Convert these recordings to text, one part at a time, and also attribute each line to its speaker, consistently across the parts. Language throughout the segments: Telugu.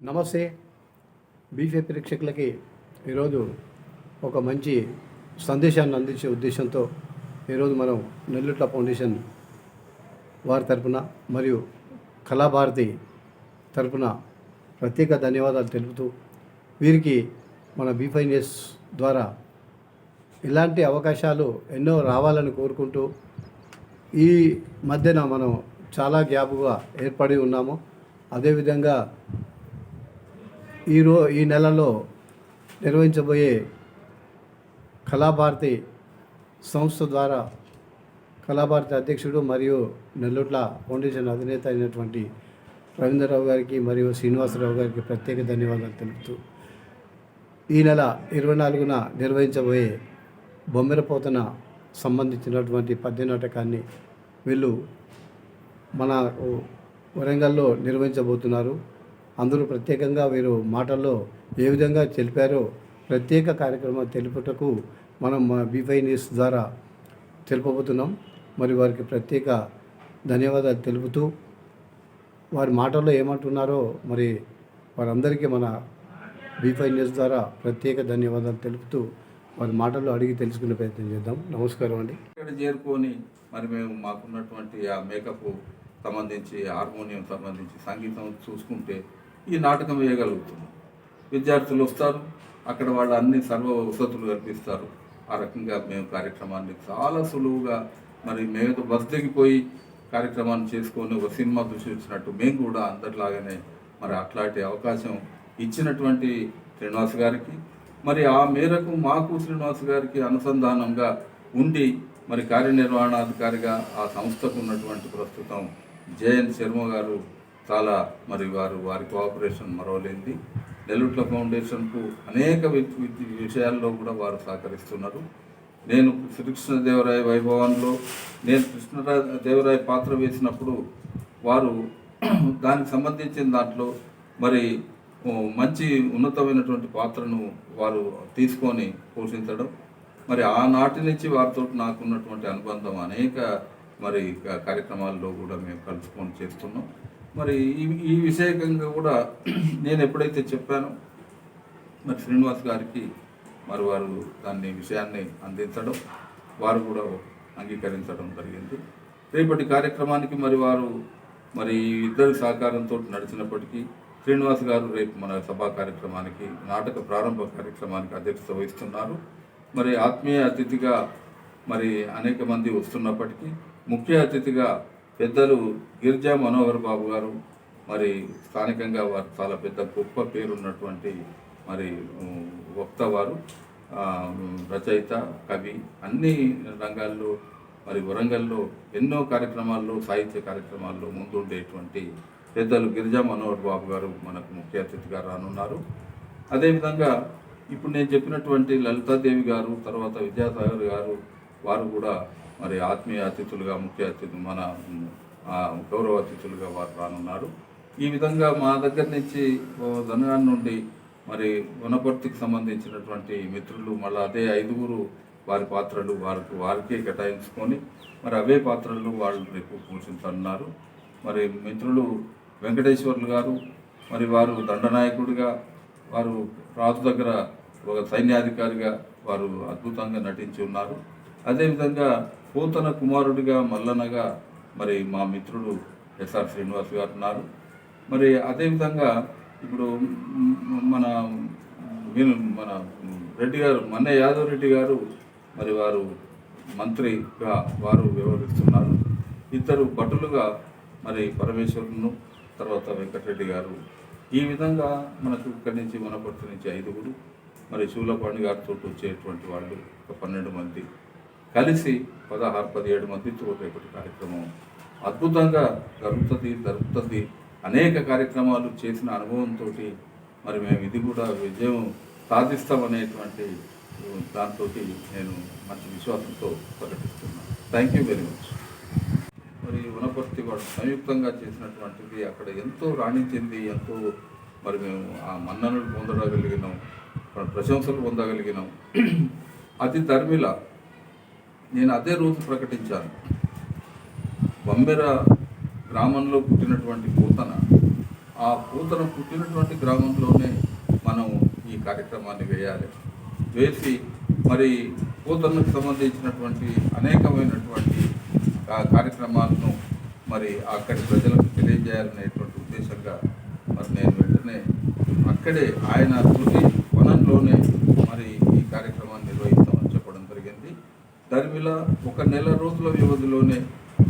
Speaker 1: నమస్తే. బీఫే ప్రేక్షకులకి ఈరోజు ఒక మంచి సందేశాన్ని అందించే ఉద్దేశంతో ఈరోజు మనం నెల్లుట్ల ఫౌండేషన్ వారి తరపున మరియు కళాభారతి తరపున ప్రత్యేక ధన్యవాదాలు తెలుపుతూ వీరికి మన బీ5 న్యూస్ ద్వారా ఇలాంటి అవకాశాలు ఎన్నో రావాలని కోరుకుంటూ ఈ మధ్యన మనం చాలా గ్యాప్గా ఏర్పడి ఉన్నాము. అదేవిధంగా ఈ నెలలో నిర్వహించబోయే కళాభారతి సంస్థ ద్వారా కళాభారతి అధ్యక్షుడు మరియు నెల్లుట్ల ఫౌండేషన్ అధినేత అయినటువంటి రవీంద్రరావు గారికి మరియు శ్రీనివాసరావు గారికి ప్రత్యేక ధన్యవాదాలు తెలుపుతూ ఈ నెల 24న నిర్వహించబోయే బొమ్మెరపోతన సంబంధించినటువంటి పద్య నాటకాన్ని వీళ్ళు మన వరంగల్లో నిర్వహించబోతున్నారు. అందరూ ప్రత్యేకంగా వీరు మాటల్లో ఏ విధంగా తెలిపారో ప్రత్యేక కార్యక్రమం తెలుపుటకు మనం మా బీ5 న్యూస్ ద్వారా తెలుపబోతున్నాం. మరి వారికి ప్రత్యేక ధన్యవాదాలు తెలుపుతూ వారి మాటల్లో ఏమంటున్నారో మరి వారందరికీ మన బీ5 న్యూస్ ద్వారా ప్రత్యేక ధన్యవాదాలు తెలుపుతూ వారి మాటల్లో అడిగి తెలుసుకునే ప్రయత్నం చేద్దాం. నమస్కారం అండి.
Speaker 2: ఇక్కడ చేరుకొని మరి మేము మాకున్నటువంటి ఆ మేకప్ సంబంధించి హార్మోనియం సంబంధించి సంగీతం చూసుకుంటే ఈ నాటకం వేయగలుగుతున్నాం. విద్యార్థులు వస్తారు, అక్కడ వాళ్ళు అన్ని సర్వ వసతులు కల్పిస్తారు. ఆ రకంగా మేము కార్యక్రమాన్ని చాలా సులువుగా మరి మేము బస్ దిగిపోయి కార్యక్రమాన్ని చేసుకొని ఒక సినిమా చూసి వచ్చినట్టు మేము కూడా అందరిలాగానే మరి అట్లాంటి అవకాశం ఇచ్చినటువంటి శ్రీనివాస్ గారికి మరి ఆ మేరకు మాకు శ్రీనివాస్ గారికి అనుసంధానంగా ఉండి మరి కార్యనిర్వహణాధికారిగా ఆ సంస్థకు ఉన్నటువంటి ప్రస్తుతం జేఎన్ శర్మ గారు చాలా మరి వారి కోఆపరేషన్ మరవలేంది. నెల్లుట్ల ఫౌండేషన్కు అనేక విషయాల్లో కూడా వారు సహకరిస్తున్నారు. నేను శ్రీకృష్ణదేవరాయ వైభవంలో నేను కృష్ణదేవరాయ పాత్ర వేసినప్పుడు వారు దానికి సంబంధించిన దాంట్లో మరి మంచి ఉన్నతమైనటువంటి పాత్రను వారు తీసుకొని పోషించడం మరి ఆనాటి నుంచి వారితో నాకున్నటువంటి అనుబంధం అనేక మరి కార్యక్రమాల్లో కూడా మేము కలుసుకొని చేస్తున్నాం. మరి ఈ విషయంగా కూడా నేను ఎప్పుడైతే చెప్పానో మరి శ్రీనివాస్ గారికి మరి వారు దాన్ని విషయాన్ని అందించడం వారు కూడా అంగీకరించడం జరిగింది. రేపటి కార్యక్రమానికి మరి వారు మరి ఇద్దరి సహకారంతో నడిచినప్పటికీ శ్రీనివాస్ గారు రేపు మన సభా కార్యక్రమానికి నాటక ప్రారంభ కార్యక్రమానికి అధ్యక్షత వహిస్తున్నారు. మరి ఆత్మీయ అతిథిగా మరి అనేక మంది వస్తున్నప్పటికీ ముఖ్య అతిథిగా పెద్దలు గిరిజా మనోహర్ బాబు గారు మరి స్థానికంగా వారు చాలా పెద్ద గొప్ప పేరున్నటువంటి మరి వక్త వారు, రచయిత, కవి, అన్ని రంగాల్లో మరి వరంగల్లో ఎన్నో కార్యక్రమాల్లో సాహిత్య కార్యక్రమాల్లో ముందుండేటువంటి పెద్దలు గిరిజా మనోహర్ బాబు గారు మనకు ముఖ్య అతిథిగా రానున్నారు. అదేవిధంగా ఇప్పుడు నేను చెప్పినటువంటి లలితాదేవి గారు, తర్వాత విద్యాసాగర్ గారు వారు కూడా మరి ఆత్మీయ అతిథులుగా ముఖ్య అతిథి మన గౌరవ అతిథులుగా వారు రానున్నారు. ఈ విధంగా మా దగ్గర నుంచి ధనగాన్ నుండి మరి వనపర్తికి సంబంధించినటువంటి మిత్రులు మళ్ళీ అదే 5 వారి పాత్రలు వారికే కేటాయించుకొని మరి అవే పాత్రలు వాళ్ళు రేపు పోషించనున్నారు. మరి మిత్రులు వెంకటేశ్వర్లు గారు మరి వారు దండనాయకుడిగా వారు రాజు దగ్గర ఒక సైన్యాధికారిగా వారు అద్భుతంగా నటించి ఉన్నారు. అదేవిధంగా పోతన కుమారుడిగా మల్లనగా మరి మా మిత్రుడు ఎస్ఆర్ శ్రీనివాస్ గారు ఉన్నారు. మరి అదేవిధంగా ఇప్పుడు మన రెడ్డి గారు మన్న యాదవ్ రెడ్డి గారు మరి వారు మంత్రిగా వారు వ్యవహరిస్తున్నారు. ఇద్దరు భటులుగా మరి పరమేశ్వరును, తర్వాత వెంకటరెడ్డి గారు. ఈ విధంగా మనకు ఇక్కడి నుంచి వనపర్తి నుంచి 5 మరి శూలపాణి గారితో వచ్చేటువంటి వాళ్ళు ఒక 12 మంది కలిసి 16-17 మందితో రేపటి కార్యక్రమం అద్భుతంగా జరుగుతుంది. అనేక కార్యక్రమాలు చేసిన అనుభవంతో మరి మేము ఇది కూడా విజయం సాధిస్తామనేటువంటి దాంతో నేను మంచి విశ్వాసంతో ప్రకటిస్తున్నాను. Thank you very much. మరి వనపర్తి వాడు సంయుక్తంగా చేసినటువంటిది అక్కడ ఎంతో రాణించింది, ఎంతో మరి మేము ఆ మన్ననలు పొందగలిగినాం, ప్రశంసలు పొందగలిగినాం. అది ధర్మిల నేను అదే రోజు ప్రకటించాను. బొమ్మెర గ్రామంలో పుట్టినటువంటి పోతన ఆ పూతన పుట్టినటువంటి గ్రామంలోనే మనం ఈ కార్యక్రమాన్ని వేయాలి. వేసి మరి పూతనకు సంబంధించినటువంటి అనేకమైనటువంటి కార్యక్రమాలను మరి అక్కడి ప్రజలకు తెలియజేయాలనేటువంటి ఉద్దేశంగా మరి నేను వెంటనే అక్కడే ఆయన తోటి వనంలోనే మరి ఈ కార్యక్రమాన్ని నిర్వహిస్తామని చెప్పడం జరిగింది. దరిమిలా 1 నెల రోజుల వ్యవధిలోనే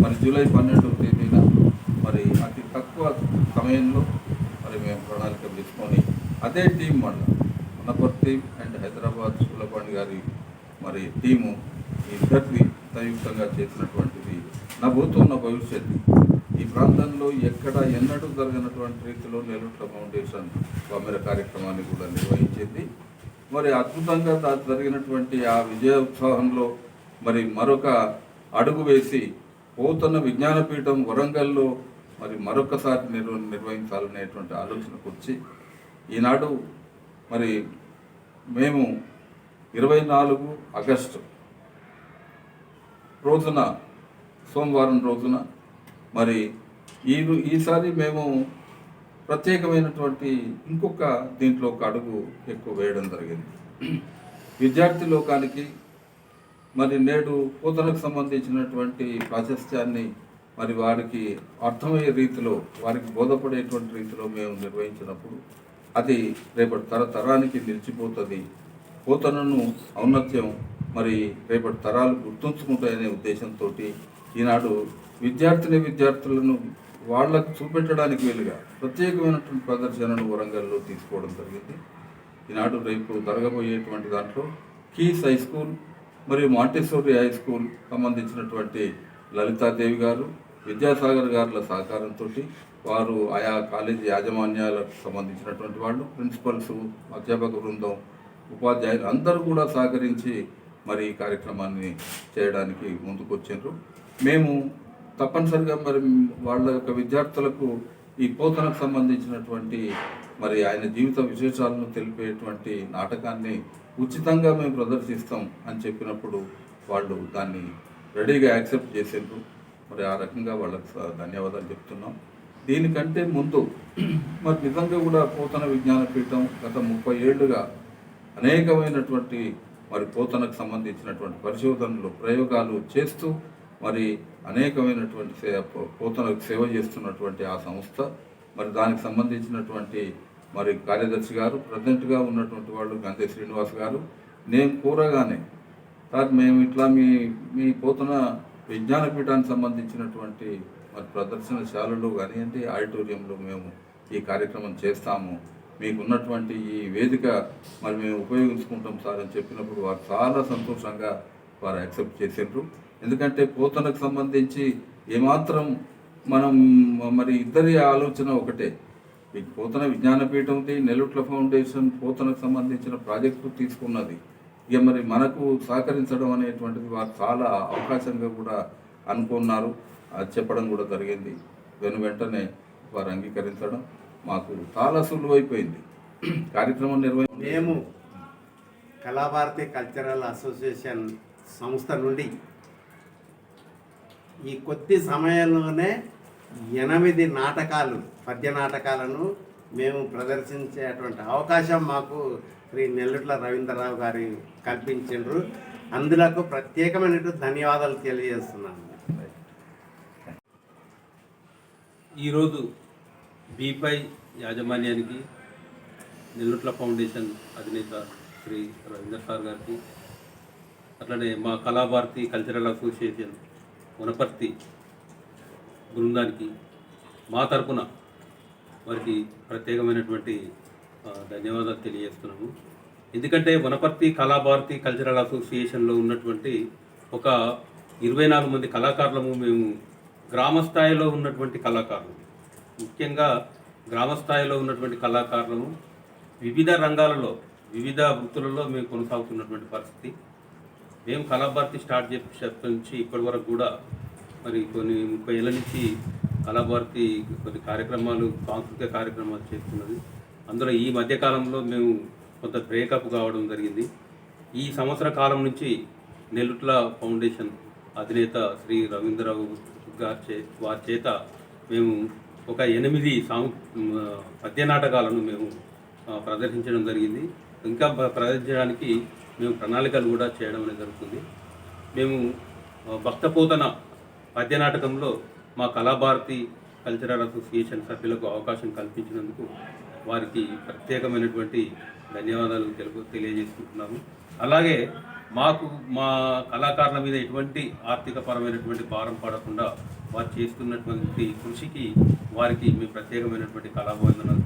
Speaker 2: మరి జూలై 12వ తేదీన మరి అతి తక్కువ సమయంలో మరి మేము ప్రణాళిక తీసుకొని అదే టీం వల్ల వనపర్తి అండ్ హైదరాబాద్ సులభాణి గారి మరి టీము ఇద్దరిని సంయుక్తంగా చేసినటువంటిది నభూతున్న భవిష్యత్తు. ఈ ప్రాంతంలో ఎక్కడ ఎన్నడూ జరిగినటువంటి రీతిలో నెల్లుట్ల ఫౌండేషన్ బొమ్మెర కార్యక్రమాన్ని కూడా నిర్వహించింది. మరి అద్భుతంగా జరిగినటువంటి ఆ విజయోత్సవంలో మరి మరొక అడుగు వేసి పోతన్న విజ్ఞానపీఠం వరంగల్లో మరి మరొకసారి నిర్వహించాలనేటువంటి ఆలోచనకు వచ్చి ఈనాడు మరి మేము 24 ఆగస్టు రోజున సోమవారం రోజున మరి ఈసారి మేము ప్రత్యేకమైనటువంటి ఇంకొక దీంట్లో ఒక అడుగు ఎక్కువ వేయడం జరిగింది. విద్యార్థి లోకానికి మరి నేడు పోతనకు సంబంధించినటువంటి ప్రాశస్త్యాన్ని మరి వారికి అర్థమయ్యే రీతిలో వారికి బోధపడేటువంటి రీతిలో మేము నిర్వహించినప్పుడు అది రేపటి తరానికి నిలిచిపోతుంది. పోతనను ఔన్నత్యం మరి రేపటి తరాలు గుర్తుంచుకుంటాయనే ఉద్దేశంతో ఈనాడు విద్యార్థులను వాళ్లకు చూపెట్టడానికి వీలుగా ప్రత్యేకమైనటువంటి ప్రదర్శనను వరంగల్లో తీసుకోవడం జరిగింది. ఈనాడు రేపు జరగబోయేటువంటి దాంట్లో కీస్ హై స్కూల్ మరియు మాంటెసోరీ హై స్కూల్ సంబంధించినటువంటి లలితాదేవి గారు, విద్యాసాగర్ గారుల సహకారంతో వారు ఆయా కాలేజీ యాజమాన్యాలకు సంబంధించినటువంటి వాళ్ళు, ప్రిన్సిపల్స్, అధ్యాపక బృందం, ఉపాధ్యాయులు అందరూ కూడా సహకరించి మరి ఈ కార్యక్రమాన్ని చేయడానికి ముందుకొచ్చారు. మేము తప్పనిసరిగా మరి వాళ్ళ యొక్క విద్యార్థులకు ఈ పోతనకు సంబంధించినటువంటి మరి ఆయన జీవిత విశేషాలను తెలిపేటువంటి నాటకాన్ని ఉచితంగా మేము ప్రదర్శిస్తాం అని చెప్పినప్పుడు వాళ్ళు దాన్ని రెడీగా యాక్సెప్ట్ చేసేందుకు మరి ఆ రకంగా వాళ్ళకి ధన్యవాదాలు చెప్తున్నాం. దీనికంటే ముందు మరి నిజంగా కూడా పోతన విజ్ఞానపీఠం గత 30 ఏళ్లుగా అనేకమైనటువంటి మరి పోతనకు సంబంధించినటువంటి పరిశోధనలు, ప్రయోగాలు చేస్తూ మరి అనేకమైనటువంటి పోతనకు సేవ చేస్తున్నటువంటి ఆ సంస్థ మరి దానికి సంబంధించినటువంటి మరి కార్యదర్శి గారు, ప్రజెంట్గా ఉన్నటువంటి వాళ్ళు గంధే శ్రీనివాస్ గారు, నేను కోరగానే సార్ మేము ఇట్లా మీ పోతన విజ్ఞానపీఠానికి సంబంధించినటువంటి మరి ప్రదర్శనశాలలో కానివ్వండి, ఆడిటోరియంలో మేము ఈ కార్యక్రమం చేస్తాము, మీకు ఉన్నటువంటి ఈ వేదిక మరి మేము ఉపయోగించుకుంటాం సార్ అని చెప్పినప్పుడు వారు చాలా సంతోషంగా వారు యాక్సెప్ట్ చేసిండ్రు. ఎందుకంటే పోతనకు సంబంధించి ఏమాత్రం మనం మరి ఇద్దరి ఆలోచన ఒకటే. పోతన విజ్ఞానపీఠంది, నెల్లుట్ల ఫౌండేషన్ పోతనకు సంబంధించిన ప్రాజెక్టు తీసుకున్నది. ఇక మరి మనకు సహకరించడం అనేటువంటిది వారు చాలా అవకాశంగా కూడా అనుకున్నారు. అది చెప్పడం కూడా జరిగింది. వెంటనే వారు అంగీకరించడం మాకు చాలా సులువైపోయింది. కార్యక్రమం
Speaker 3: మేము కళాభారతి కల్చరల్ అసోసియేషన్ సంస్థ నుండి ఈ కొద్ది సమయంలోనే 8 నాటకాలు, పద్య నాటకాలను మేము ప్రదర్శించేటువంటి అవకాశం మాకు శ్రీ నెల్లుట్ల రవీంద్రరావు గారి కల్పించారు. అందులకు ప్రత్యేకమైనటువంటి ధన్యవాదాలు తెలియజేస్తున్నాను.
Speaker 4: ఈరోజు బీపై యాజమాన్యానికి, నెల్లుట్ల ఫౌండేషన్ అధినేత శ్రీ రవీంద్ర సార్ గారికి, అట్లనే మా కళాభారతి కల్చరల్ అసోసియేషన్ వనపర్తి బృందానికి మా తరపున వారికి ప్రత్యేకమైనటువంటి ధన్యవాదాలు తెలియజేస్తున్నాము. ఎందుకంటే వనపర్తి కళాభారతి కల్చరల్ అసోసియేషన్లో ఉన్నటువంటి ఒక 24 మంది కళాకారులము. మేము గ్రామస్థాయిలో ఉన్నటువంటి కళాకారులు, ముఖ్యంగా గ్రామస్థాయిలో ఉన్నటువంటి కళాకారులము వివిధ రంగాలలో, వివిధ వృత్తులలో మేము కొనసాగుతున్నటువంటి పరిస్థితి. మేము కళాభారతి స్టార్ట్ చేసినప్పటి నుంచి ఇప్పటి వరకు కూడా మరి కొన్ని 30 ఏళ్ళ నుంచి కళాభారతి కొన్ని కార్యక్రమాలు, సాంస్కృతిక కార్యక్రమాలు చేస్తున్నది. అందులో ఈ మధ్యకాలంలో మేము కొంత బ్రేకప్ కావడం జరిగింది. ఈ సంవత్సర కాలం నుంచి నెల్లుట్ల ఫౌండేషన్ అధినేత శ్రీ రవీంద్రరావు వారి చేత మేము ఒక 8 పద్య నాటకాలను మేము ప్రదర్శించడం జరిగింది. ఇంకా ప్రదర్శించడానికి మేము ప్రణాళికలు కూడా చేయడం అనేది జరుగుతుంది. మేము భక్తపోతన పద్య నాటకంలో మా కళాభారతి కల్చరల్ అసోసియేషన్ సభ్యులకు అవకాశం కల్పించినందుకు వారికి ప్రత్యేకమైనటువంటి ధన్యవాదాలు తెలియజేసుకుంటున్నాము. అలాగే మాకు మా కళాకారుల మీద ఎటువంటి ఆర్థికపరమైనటువంటి భారం పడకుండా వారు చేస్తున్నటువంటి కృషికి వారికి మీ ప్రత్యేకమైనటువంటి కళాభివందనాలు